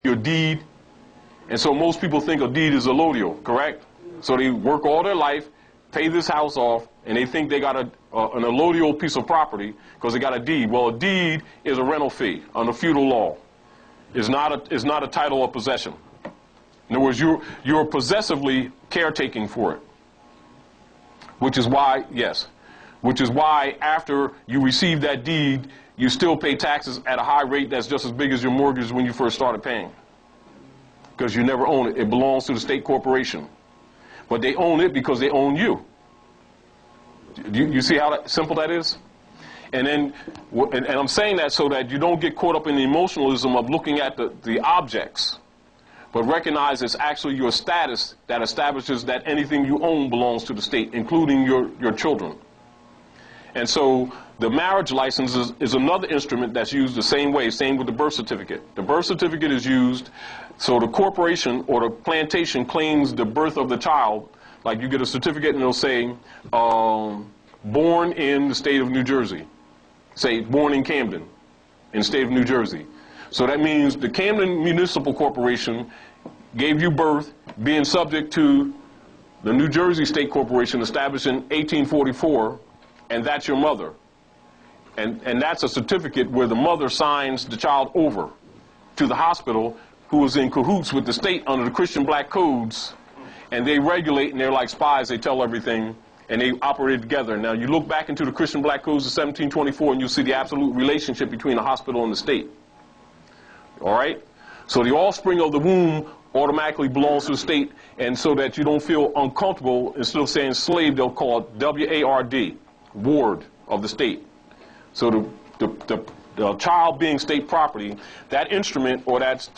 your deed. And so most people think a deed is allodial, correct? So they work all their life, pay this house off, and they think they got an allodial piece of property because they got a deed. Well, a deed is a rental fee under feudal law. It's not a title of possession. In other words, you're possessively caretaking for it. Which is why after you receive that deed, you still pay taxes at a high rate that's just as big as your mortgage when you first started paying. Because you never own it. It belongs to the state corporation. But they own it because they own you. You see how simple that is? And then, and I'm saying that so that you don't get caught up in the emotionalism of looking at the objects, but recognize it's actually your status that establishes that anything you own belongs to the state, including your children. And so the marriage license is another instrument that's used the same way, same with the birth certificate. The birth certificate is used so the corporation or the plantation claims the birth of the child. Like you get a certificate and it'll say, born in the state of New Jersey. Say, born in Camden, in the state of New Jersey. So that means the Camden Municipal Corporation gave you birth, being subject to the New Jersey State Corporation established in 1844, and that's your mother. And that's a certificate where the mother signs the child over to the hospital, who is in cahoots with the state under the Christian black codes, and they regulate, and they're like spies, they tell everything, and they operate together. Now you look back into the Christian black codes of 1724 and you'll see the absolute relationship between the hospital and the state. All right? So the offspring of the womb automatically belongs to the state, and so that you don't feel uncomfortable, instead of saying slave, they'll call it W-A-R-D, ward of the state. So the child being state property, that instrument or that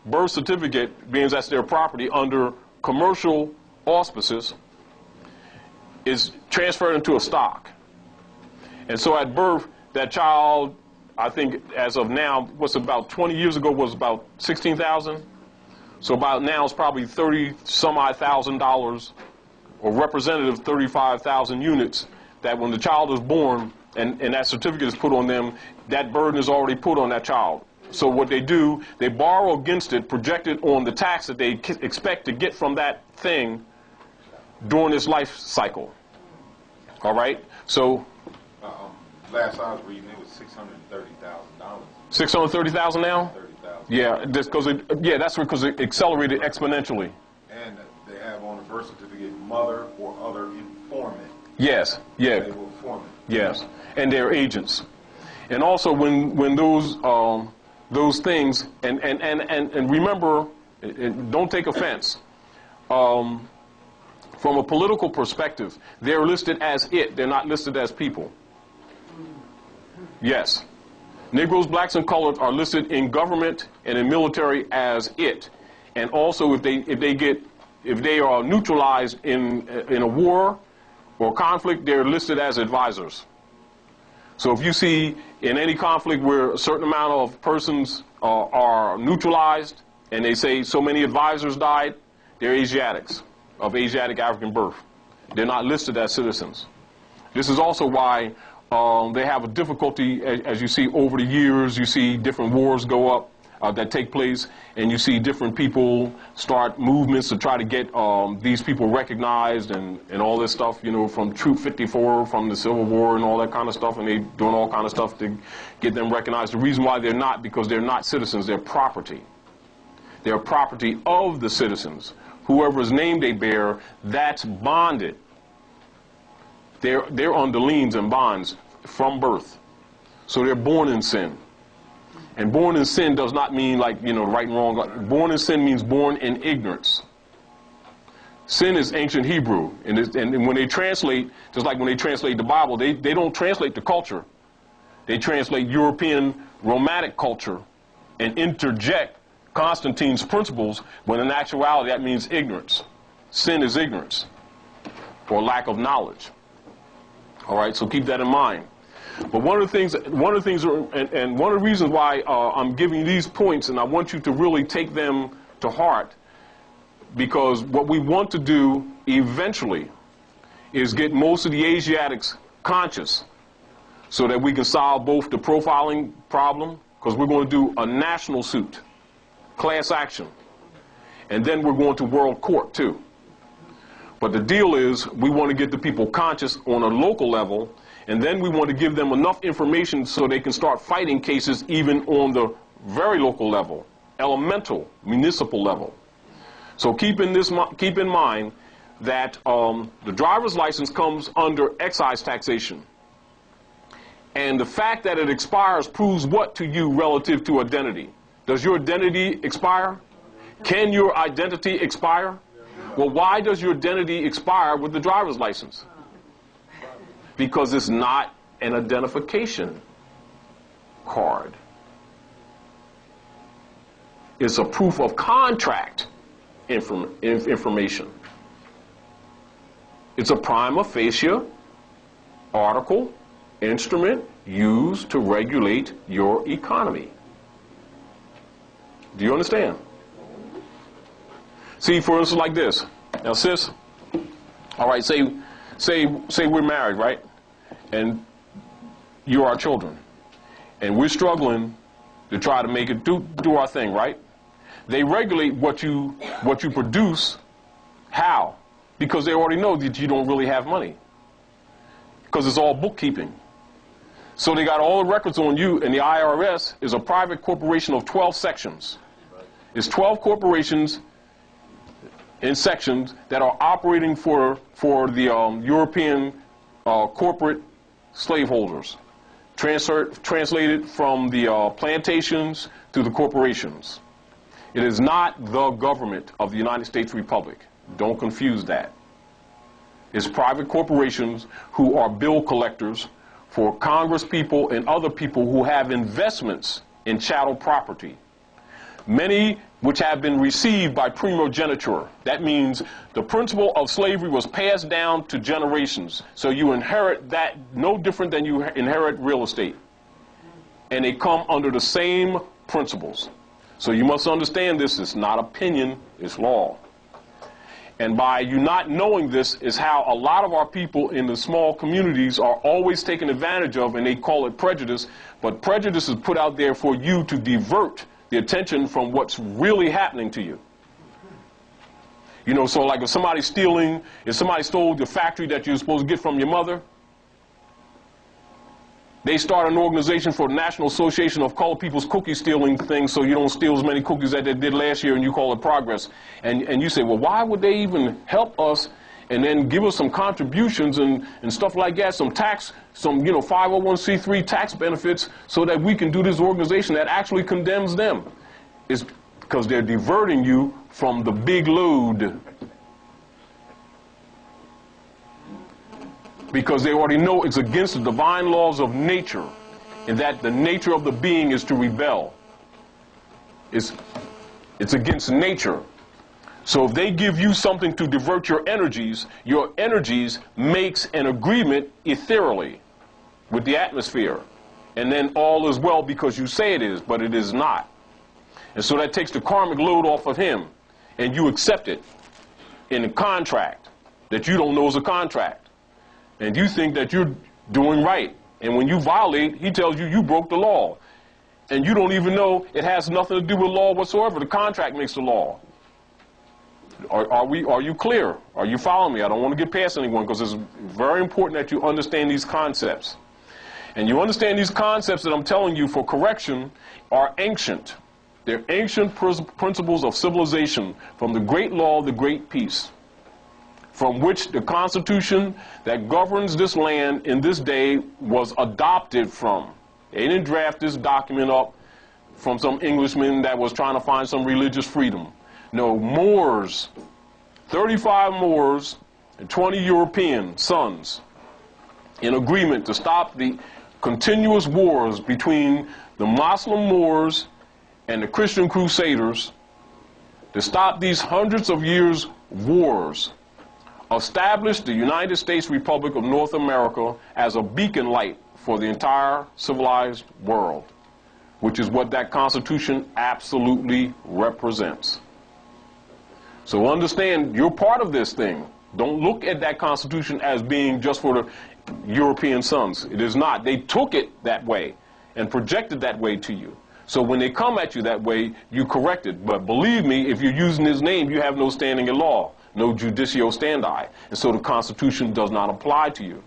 birth certificate, being that's their property under commercial auspices, is transferred into a stock. And so at birth, that child, I think as of now, what's about 20 years ago was about 16,000. So about now it's probably 30-some-odd thousand dollars, or representative 35,000 units, that when the child is born and that certificate is put on them, that burden is already put on that child. So what they do, they borrow against it, project it on the tax that they expect to get from that thing during its life cycle. All right? So last I was reading, it was $630,000. $630,000 now? Yeah, that's because it accelerated exponentially. And they have on the birth certificate mother or other informant. Yes, yeah. They will form it. Yes, and they're agents. And also when those things, and remember, don't take offense, from a political perspective, they're listed as it, they're not listed as people. Yes. Negroes, blacks, and colored are listed in government and in military as it. And also if they are neutralized in a war or conflict, they're listed as advisors. So if you see in any conflict where a certain amount of persons are neutralized and they say so many advisors died, they're Asiatics, of Asiatic African birth. They're not listed as citizens. This is also why they have a difficulty, as you see over the years, you see different wars go up that take place, and you see different people start movements to try to get these people recognized and all this stuff, you know, from Troop 54, from the Civil War and all that kind of stuff, and they doing all kind of stuff to get them recognized. The reason why they're not, because they're not citizens, they're property. They're property of the citizens. Whoever's name they bear, that's bonded. They're under liens and bonds from birth. So they're born in sin. And born in sin does not mean like, you know, right and wrong. Born in sin means born in ignorance. Sin is ancient Hebrew. And when they translate, just like when they translate the Bible, they don't translate the culture. They translate European Romantic culture and interject Constantine's principles, when in actuality that means ignorance. Sin is ignorance or lack of knowledge. All right, so keep that in mind. But one of the things, and one of the reasons why I'm giving these points, and I want you to really take them to heart, because what we want to do eventually is get most of the Asiatics conscious, so that we can solve both the profiling problem, because we're going to do a national suit class action. And then we're going to world court too. But the deal is we want to get the people conscious on a local level, and then we want to give them enough information so they can start fighting cases even on the very local level, elemental, municipal level. So keep in mind that the driver's license comes under excise taxation. And the fact that it expires proves what to you relative to identity? Does your identity expire? Can your identity expire? Well, why does your identity expire with the driver's license? Because it's not an identification card. It's a proof of contract information. It's a prima facie article, instrument used to regulate your economy. Do you understand? See, for instance, like this. Now, sis, all right, say we're married, right? And you're our children. And we're struggling to try to make it do our thing, right? They regulate what you produce. How? Because they already know that you don't really have money. Because it's all bookkeeping. So they got all the records on you, and the IRS is a private corporation of 12 sections. It's 12 corporations in sections that are operating for the European corporate slaveholders, translated from the plantations to the corporations. It is not the government of the United States Republic. Don't confuse that. It's private corporations who are bill collectors for Congress people and other people who have investments in chattel property, many which have been received by primogeniture. That means the principle of slavery was passed down to generations. So you inherit that no different than you inherit real estate. And they come under the same principles. So you must understand this is not opinion, it's law. And by you not knowing this is how a lot of our people in the small communities are always taken advantage of, and they call it prejudice. But prejudice is put out there for you to divert the attention from what's really happening to you. You know, so like if somebody stole the factory that you're supposed to get from your mother, they start an organization for the National Association of Colored People's cookie stealing things, so you don't steal as many cookies as they did last year, and you call it progress. And you say, well, why would they even help us and then give us some contributions and stuff like that, some 501c3 tax benefits so that we can do this organization that actually condemns them? It's because they're diverting you from the big load. Because they already know it's against the divine laws of nature, and that the nature of the being is to rebel. It's against nature. So if they give you something to divert your energies makes an agreement ethereally with the atmosphere. And then all is well because you say it is, but it is not. And so that takes the karmic load off of him, and you accept it in a contract that you don't know is a contract. And you think that you're doing right. And when you violate, he tells you you broke the law. And you don't even know it has nothing to do with law whatsoever. The contract makes the law. Are you clear? Are you following me? I don't want to get past anyone because it's very important that you understand these concepts. And you understand these concepts that I'm telling you for correction are ancient. They're ancient principles of civilization from the great law, the great peace, from which the Constitution that governs this land in this day was adopted from. They didn't draft this document up from some Englishman that was trying to find some religious freedom. No, Moors, 35 Moors and 20 European sons in agreement to stop the continuous wars between the Muslim Moors and the Christian Crusaders, to stop these hundreds of years wars, established the United States Republic of North America as a beacon light for the entire civilized world, which is what that Constitution absolutely represents. So understand, you're part of this thing. Don't look at that Constitution as being just for the European sons. It is not. They took it that way and projected that way to you. So when they come at you that way, you correct it. But believe me, if you're using his name, you have no standing in law, no judicio standi. And so the Constitution does not apply to you.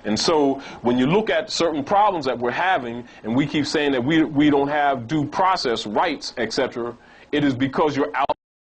And so when you look at certain problems that we're having, and we keep saying that we don't have due process rights, etc., it is because you're out